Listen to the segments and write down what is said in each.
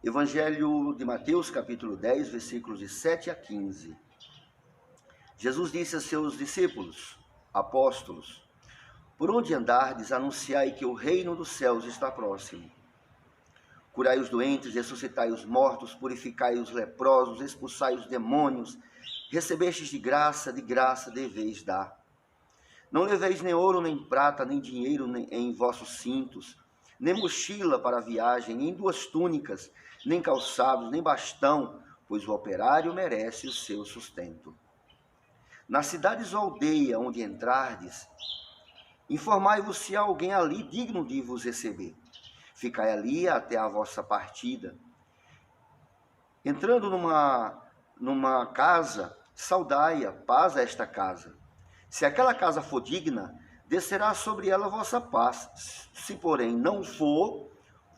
Evangelho de Mateus, capítulo 10, versículos de 7 a 15. Jesus disse a seus discípulos, apóstolos: por onde andardes, anunciai que o reino dos céus está próximo. Curai os doentes, ressuscitai os mortos, purificai os leprosos, expulsai os demônios. Recebestes de graça deveis dar. Não leveis nem ouro, nem prata, nem dinheiro em vossos cintos, nem mochila para a viagem, nem 2 túnicas, nem calçados, nem bastão, pois o operário merece o seu sustento. Nas cidades ou aldeia onde entrardes, informai-vos se há alguém ali digno de vos receber. Ficai ali até a vossa partida. Entrando numa casa, saudai-a, paz a esta casa. Se aquela casa for digna, descerá sobre ela a vossa paz. Se, porém, não for,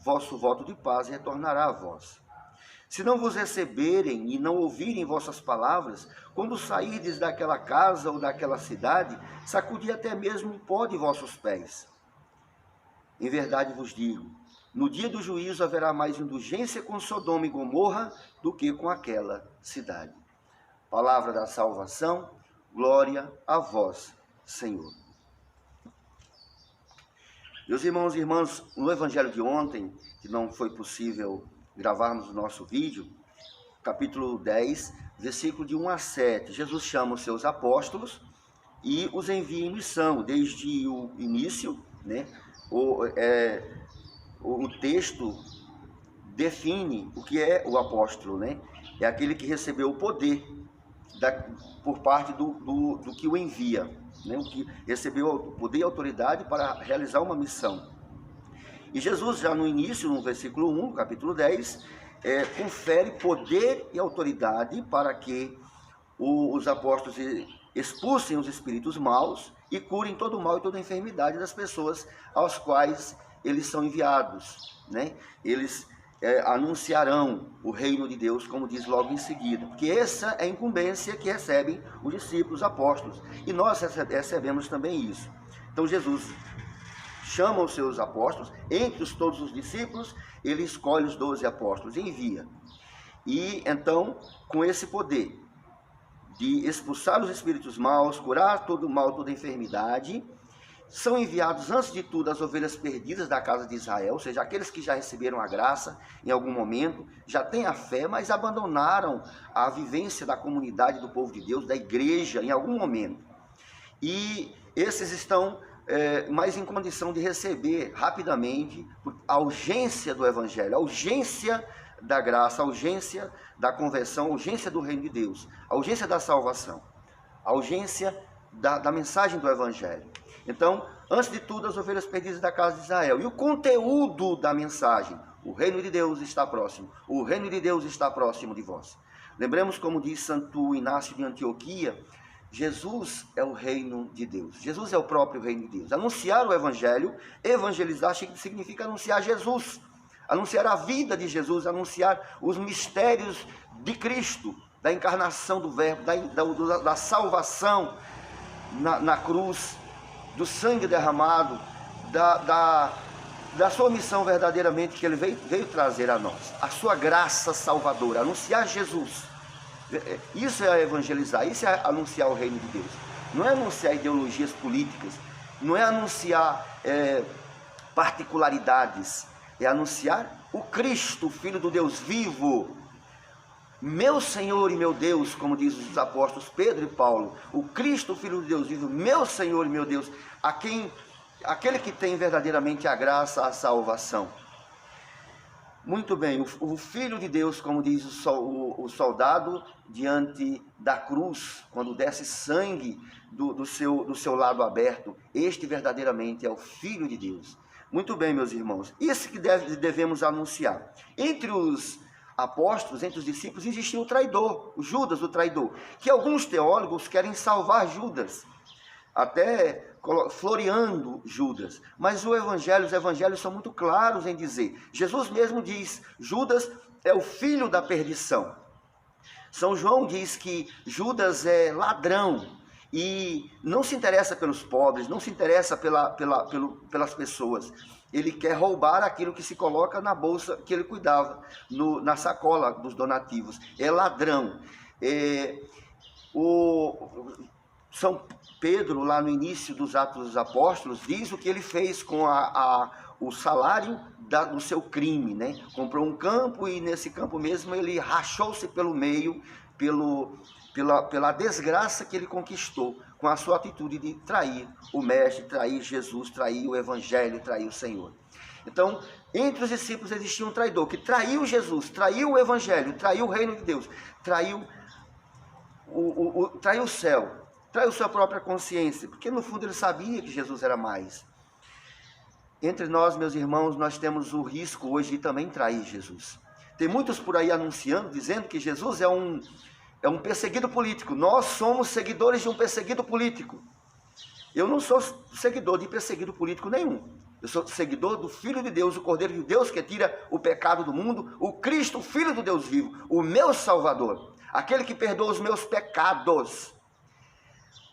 vosso voto de paz retornará a vós. Se não vos receberem e não ouvirem vossas palavras, quando sairdes daquela casa ou daquela cidade, sacudi até mesmo o pó de vossos pés. Em verdade vos digo, no dia do juízo haverá mais indulgência com Sodoma e Gomorra do que com aquela cidade. Palavra da salvação, glória a vós, Senhor. Meus irmãos e irmãs, no evangelho de ontem, que não foi possível gravarmos o nosso vídeo, capítulo 10, versículo de 1 a 7, Jesus chama os seus apóstolos e os envia em missão. Desde o início, né, o texto define o que é o apóstolo, né? É aquele que recebeu o poder por parte do que o envia, né? O que recebeu o poder e autoridade para realizar uma missão. E Jesus, já no início, no versículo 1, capítulo 10, confere poder e autoridade para que os apóstolos expulsem os espíritos maus e curem todo o mal e toda a enfermidade das pessoas aos quais eles são enviados, né? Eles anunciarão o reino de Deus, como diz logo em seguida, porque essa é a incumbência que recebem os discípulos, os apóstolos, e nós recebemos também isso. Então Jesus chama os seus apóstolos, entre todos os discípulos, ele escolhe os 12 apóstolos e envia. E então, com esse poder de expulsar os espíritos maus, curar todo o mal, toda a enfermidade, são enviados, antes de tudo, as ovelhas perdidas da casa de Israel, ou seja, aqueles que já receberam a graça em algum momento, já têm a fé, mas abandonaram a vivência da comunidade do povo de Deus, da igreja, em algum momento. E esses estão mais em condição de receber rapidamente a urgência do evangelho, a urgência da graça, a urgência da conversão, a urgência do reino de Deus, a urgência da salvação, a urgência da mensagem do evangelho. Então, antes de tudo, as ovelhas perdidas da casa de Israel. E o conteúdo da mensagem: o reino de Deus está próximo. O reino de Deus está próximo de vós. Lembremos, como diz Santo Inácio de Antioquia, Jesus é o reino de Deus. Jesus é o próprio reino de Deus. Anunciar o evangelho, evangelizar, significa anunciar Jesus. Anunciar a vida de Jesus, anunciar os mistérios de Cristo, da encarnação do verbo, da salvação na cruz, do sangue derramado, da sua missão verdadeiramente que ele veio trazer a nós, a sua graça salvadora, anunciar Jesus. Isso é evangelizar, isso é anunciar o reino de Deus. Não é anunciar ideologias políticas, não é anunciar particularidades, é anunciar o Cristo, o Filho do Deus vivo, meu Senhor e meu Deus, como diz os apóstolos Pedro e Paulo, o Cristo, o Filho de Deus vivo, meu Senhor e meu Deus, aquele que tem verdadeiramente a graça, a salvação. Muito bem, o Filho de Deus, como diz o soldado diante da cruz, quando desce sangue do seu lado aberto, este verdadeiramente é o Filho de Deus. Muito bem, meus irmãos, isso que devemos anunciar. Entre os apóstolos, entre os discípulos, existia o traidor, o Judas, o traidor, que alguns teólogos querem salvar Judas, até floreando Judas, mas os evangelhos são muito claros em dizer, Jesus mesmo diz, Judas é o filho da perdição. São João diz que Judas é ladrão, e não se interessa pelos pobres, não se interessa pelas pessoas. Ele quer roubar aquilo que se coloca na bolsa que ele cuidava, na sacola dos donativos. É ladrão. São Pedro, lá no início dos Atos dos Apóstolos, diz o que ele fez com o salário do seu crime, né? Comprou um campo e nesse campo mesmo ele rachou-se pelo meio, pela desgraça que ele conquistou, com a sua atitude de trair o Mestre, trair Jesus, trair o Evangelho, trair o Senhor. Então, entre os discípulos existia um traidor, que traiu Jesus, traiu o Evangelho, traiu o reino de Deus, traiu o céu, traiu sua própria consciência, porque no fundo ele sabia que Jesus era mais. Entre nós, meus irmãos, nós temos o risco hoje de também trair Jesus. Tem muitos por aí anunciando, dizendo que Jesus é um perseguido político. Nós somos seguidores de um perseguido político. Eu não sou seguidor de perseguido político nenhum. Eu sou seguidor do Filho de Deus, o Cordeiro de Deus que tira o pecado do mundo, o Cristo, o Filho do Deus vivo, o meu Salvador, aquele que perdoa os meus pecados.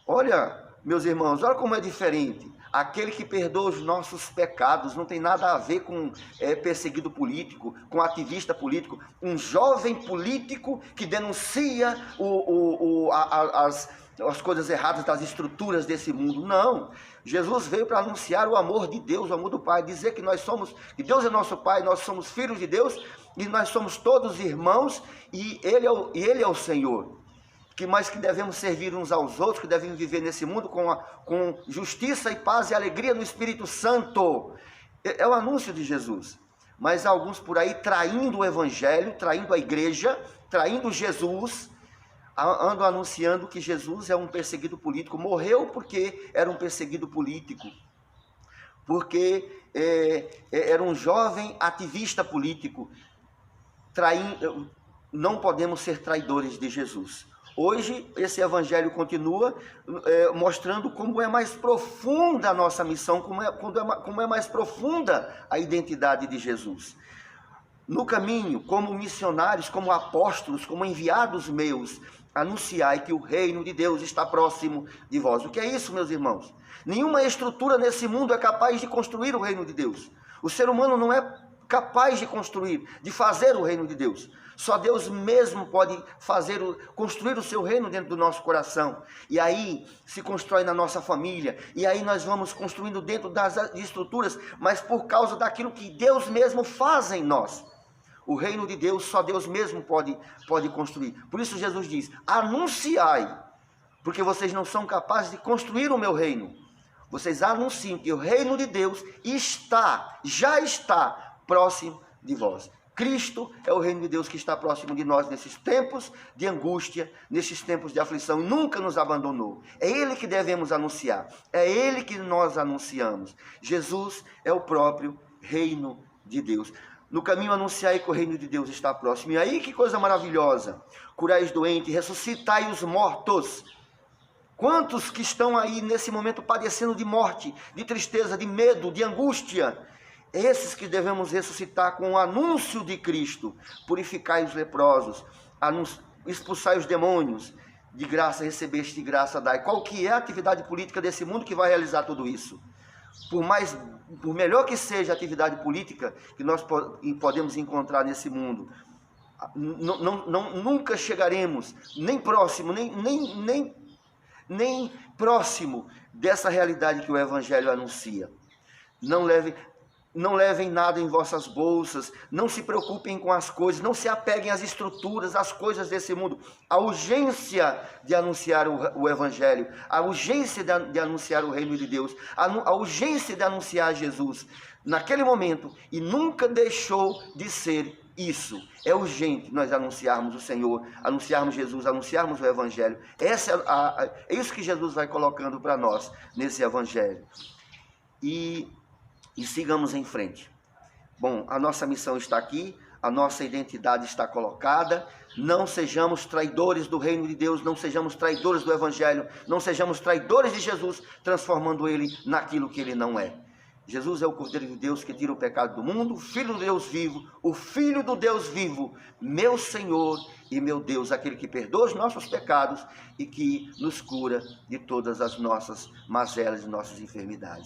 Olha, meus irmãos, olha como é diferente. Aquele que perdoa os nossos pecados não tem nada a ver com perseguido político, com ativista político, um jovem político que denuncia as coisas erradas das estruturas desse mundo. Não, Jesus veio para anunciar o amor de Deus, o amor do Pai, dizer que que Deus é nosso Pai, nós somos filhos de Deus e nós somos todos irmãos e Ele é o Senhor. Mas que devemos servir uns aos outros, que devemos viver nesse mundo com justiça e paz e alegria no Espírito Santo. É o anúncio de Jesus. Mas alguns por aí traindo o Evangelho, traindo a igreja, traindo Jesus, andam anunciando que Jesus é um perseguido político, morreu porque era um perseguido político, porque era um jovem ativista político. Não podemos ser traidores de Jesus. Hoje, esse Evangelho continua mostrando como é mais profunda a nossa missão, como é mais profunda a identidade de Jesus. No caminho, como missionários, como apóstolos, como enviados meus, anunciai que o reino de Deus está próximo de vós. O que é isso, meus irmãos? Nenhuma estrutura nesse mundo é capaz de construir o reino de Deus. O ser humano não é capaz de construir, de fazer o reino de Deus. Só Deus mesmo pode construir o seu reino dentro do nosso coração. E aí se constrói na nossa família. E aí nós vamos construindo dentro das estruturas, mas por causa daquilo que Deus mesmo faz em nós. O reino de Deus, só Deus mesmo pode construir. Por isso Jesus diz, anunciai, porque vocês não são capazes de construir o meu reino. Vocês anunciam que o reino de Deus já está próximo de vós. Cristo é o reino de Deus que está próximo de nós nesses tempos de angústia, nesses tempos de aflição, nunca nos abandonou. É Ele que devemos anunciar, é Ele que nós anunciamos. Jesus é o próprio reino de Deus. No caminho anunciai que o reino de Deus está próximo. E aí que coisa maravilhosa, curai os doentes, ressuscitai os mortos. Quantos que estão aí nesse momento padecendo de morte, de tristeza, de medo, de angústia? Esses que devemos ressuscitar com o anúncio de Cristo. Purificai os leprosos, expulsai os demônios, de graça recebeste, de graça dai. Qual que é a atividade política desse mundo que vai realizar tudo isso? Por melhor que seja a atividade política que nós podemos encontrar nesse mundo, nunca chegaremos nem próximo, nem próximo dessa realidade que o Evangelho anuncia. Não levem nada em vossas bolsas, não se preocupem com as coisas, não se apeguem às estruturas, às coisas desse mundo. A urgência de anunciar o Evangelho, a urgência de anunciar o reino de Deus, a urgência de anunciar Jesus, naquele momento, e nunca deixou de ser isso. É urgente nós anunciarmos o Senhor, anunciarmos Jesus, anunciarmos o Evangelho. É isso que Jesus vai colocando para nós nesse Evangelho. E sigamos em frente. Bom, a nossa missão está aqui, a nossa identidade está colocada. Não sejamos traidores do reino de Deus, não sejamos traidores do Evangelho, não sejamos traidores de Jesus, transformando ele naquilo que ele não é. Jesus é o Cordeiro de Deus que tira o pecado do mundo, o Filho do Deus vivo, o Filho do Deus vivo, meu Senhor e meu Deus, aquele que perdoa os nossos pecados e que nos cura de todas as nossas mazelas e nossas enfermidades.